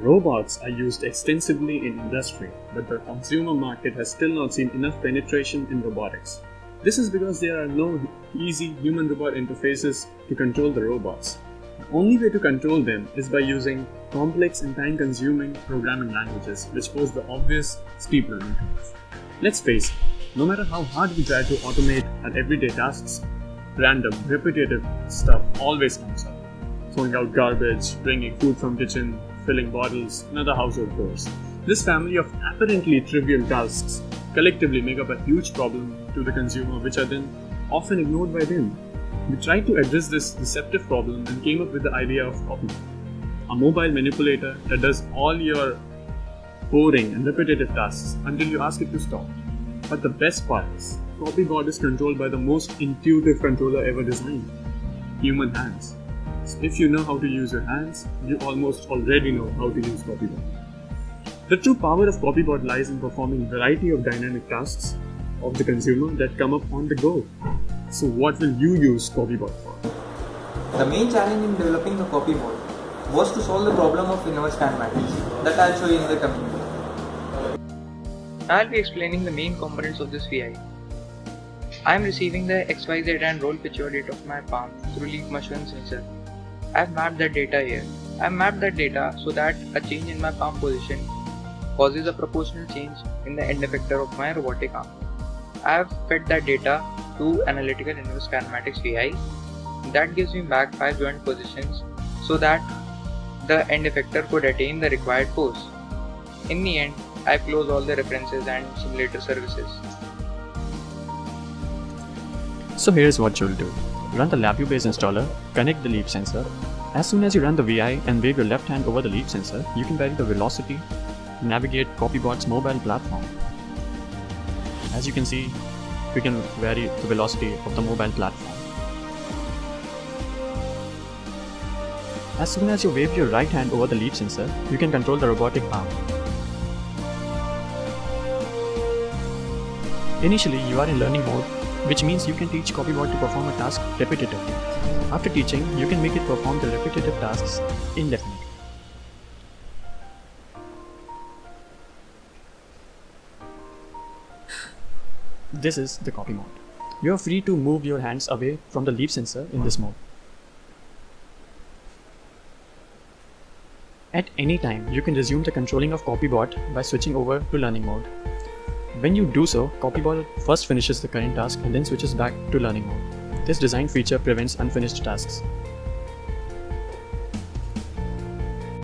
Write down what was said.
Robots are used extensively in industry, but the consumer market has still not seen enough penetration in robotics. This is because there are no easy human-robot interfaces to control the robots. The only way to control them is by using complex and time-consuming programming languages, which pose the obvious steep learning curve. Let's face it, no matter how hard we try to automate our everyday tasks, random, repetitive stuff always comes up. Throwing out garbage, bringing food from kitchen, filling bottles, and other household chores. This family of apparently trivial tasks collectively make up a huge problem to the consumer, which are then often ignored by them. We tried to address this deceptive problem and came up with the idea of CopBot, a mobile manipulator that does all your boring and repetitive tasks until you ask it to stop. But the best part is, CopBot is controlled by the most intuitive controller ever designed, human hands. So if you know how to use your hands, you almost already know how to use CopBot. The true power of CopBot lies in performing a variety of dynamic tasks of the consumer that come up on the go. So what will you use CopBot for? The main challenge in developing the CopBot was to solve the problem of inverse mathematics that I'll show you in the coming video. I'll be explaining the main components of this VI. I am receiving the XYZ and roll picture data of my palm through leaf motion sensor. I have mapped that data here. I have mapped that data so that a change in my palm position causes a proportional change in the end effector of my robotic arm. I have fed that data to analytical inverse kinematics VI that gives me back 5 joint positions so that the end effector could attain the required force. In the end, I close all the references and simulator services. So here's what you'll do. Run the LabVIEW-based installer, connect the leap sensor. As soon as you run the VI and wave your left hand over the leap sensor, you can vary the velocity to navigate CopBot's mobile platform. As you can see, we can vary the velocity of the mobile platform. As soon as you wave your right hand over the leap sensor, you can control the robotic arm. Initially, you are in learning mode, which means you can teach CopBot to perform a task repetitively. After teaching, you can make it perform the repetitive tasks indefinitely. This is the copy mode. You are free to move your hands away from the leap sensor in this mode. At any time, you can resume the controlling of CopBot by switching over to learning mode. When you do so, CopBot first finishes the current task and then switches back to learning mode. This design feature prevents unfinished tasks.